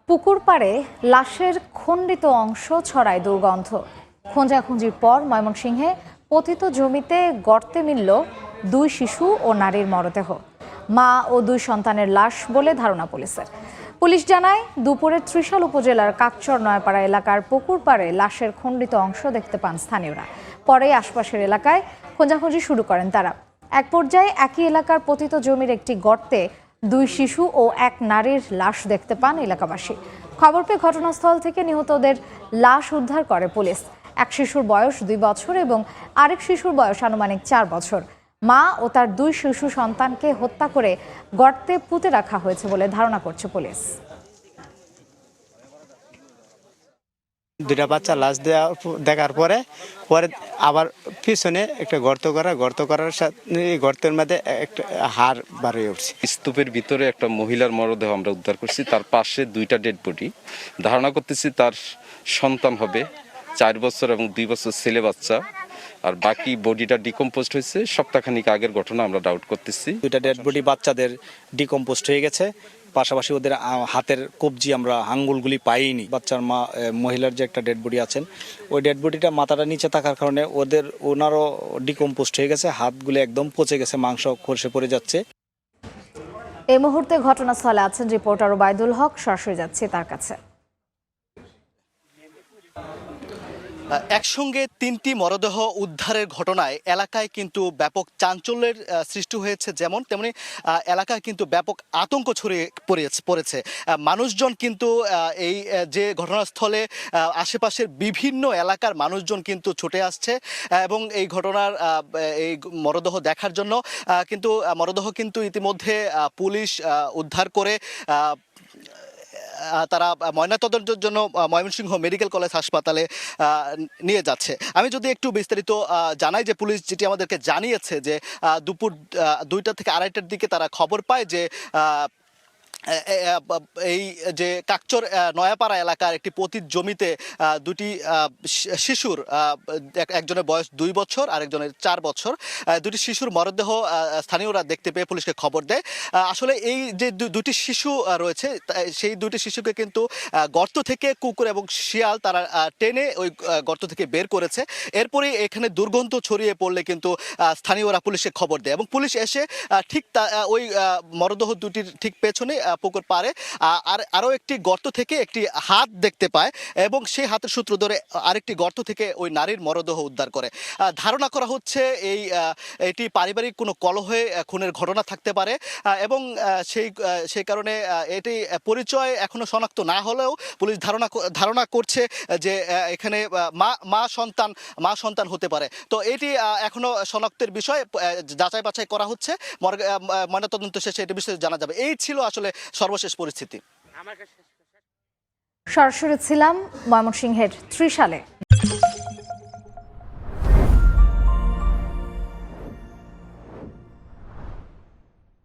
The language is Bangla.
পুকুর পাড়ে লাশের খণ্ডিত অংশ ছড়ায় দুর্গন্ধ। খোঁজাখুঁজির পর ময়মনসিংহে পতিত জমিতে গর্তে মিলল দুই শিশু ও নারীর মরদেহ। মা ও দুই সন্তানের লাশ বলে ধারণা পুলিশের। পুলিশ জানায়, দুপুরে ত্রিশাল উপজেলার কাকচর নয়াপাড়া এলাকার পুকুর পাড়ে লাশের খণ্ডিত অংশ দেখতে পান স্থানীয়রা। পরে আশপাশের এলাকায় খোঁজাখুঁজি শুরু করেন তারা। এক পর্যায়ে একই এলাকার পতিত জমির একটি গর্তে দুই শিশু ও এক নারীর লাশ দেখতে পান এলাকাবাসী। খবর পেয়ে ঘটনাস্থল থেকে নিহতদের লাশ উদ্ধার করে পুলিশ। এক শিশুর বয়স 2 বছর এবং আরেক শিশুর বয়স আনুমানিক 4 বছর। মা ও তার দুই শিশু সন্তানকে হত্যা করে গর্তে পুঁতে রাখা হয়েছে বলে ধারণা করছে পুলিশ। দুইটা বাচ্চা লাশ দেখার পরে আবার পিছনে একটা গর্ত করার সাথে গর্তের মধ্যে একটা হাড় বার হয়ে উঠছে। স্তূপের ভিতরে একটা মহিলার মরদেহ আমরা উদ্ধার করছি, তার পাশে দুইটা ডেড বডি। ধারণা করতেছি তার সন্তান হবে, 4 বছর এবং 2 বছর ছেলে বাচ্চা। আর বাকি বডিটা ডিকম্পোস্ট হয়েছে, সপ্তাহখানিক আগের ঘটনা আমরা ডাউট করতেছি। দুইটা ডেড বডি বাচ্চাদের ডিকম্পোস্ট হয়ে গেছে, পাশাপাশি ওদের হাতের কবজি আমরা আঙ্গুলগুলি পাইনি। বাচ্চার মহিলার যে একটা ডেড বডি আছেন, ওই ডেড বডিটা মাথাটা নিচে থাকার কারণে ওনারও ডিকম্পোস্ট হয়ে গেছে, হাতগুলি একদম পচে গেছে, মাংস খসে পড়ে যাচ্ছে। এই মুহূর্তে ঘটনাস্থলে আছেন রিপোর্টার ওবায়দুল হক, সরাসরি যাচ্ছে তার কাছে। একসঙ্গে 3টি মরদেহ উদ্ধারের ঘটনায় এলাকায় কিন্তু ব্যাপক চাঞ্চল্যের সৃষ্টি হয়েছে, যেমন তেমনি এলাকায় কিন্তু ব্যাপক আতঙ্ক ছড়িয়ে পড়েছে। মানুষজন কিন্তু এই যে ঘটনাস্থলে আশেপাশের বিভিন্ন এলাকার মানুষজন কিন্তু ছুটে আসছে এবং এই ঘটনার এই মরদেহ দেখার জন্য। কিন্তু মরদেহ কিন্তু ইতিমধ্যে পুলিশ উদ্ধার করে তারা ময়নাতদন্তের জন্য ময়মনসিংহ মেডিকেল কলেজ হাসপাতালে নিয়ে যাচ্ছে। আমি যদি একটু বিস্তারিত জানাই, যে পুলিশ যেটি আমাদেরকে জানিয়েছে যে দুপুর 2টা থেকে 2:30টার দিকে তারা খবর পায় যে এই যে কাকচর নয়াপাড়া এলাকার একটি পতিত জমিতে দুটি শিশুর, একজনের বয়স 2 বছর আর একজনের 4 বছর, দুটি শিশুর মরদেহ স্থানীয়রা দেখতে পেয়ে পুলিশকে খবর দেয়। আসলে এই যে দুটি শিশু রয়েছে, সেই দুটি শিশুকে কিন্তু গর্ত থেকে কুকুর এবং শিয়াল তারা টেনে ওই গর্ত থেকে বের করেছে। এরপরে এখানে দুর্গন্ধ ছড়িয়ে পড়লে কিন্তু স্থানীয়রা পুলিশকে খবর দেয় এবং পুলিশ এসে ঠিক ওই মরদেহ দুটির ঠিক পেছনে পুকুর পাড়ে আরও একটি গর্ত থেকে একটি হাত দেখতে পায় এবং সেই হাতের সূত্র ধরে আরেকটি গর্ত থেকে ওই নারীর মরদেহ উদ্ধার করে। ধারণা করা হচ্ছে এটি পারিবারিক কোনো কলহে খুনের ঘটনা থাকতে পারে এবং সেই কারণে এটি পরিচয় এখনো শনাক্ত না হলেও পুলিশ ধারণা করছে যে এখানে মা সন্তান হতে পারে। তো এটি এখনো শনাক্তের বিষয়, যাচাই বাছাই করা হচ্ছে। ময়নাতদন্ত শেষে এটি বিষয়ে জানা যাবে। এই ছিল আসলে সর্বশেষ পরিস্থিতি। সরাসরি ছিলাম ময়মনসিংহের ত্রিশালে।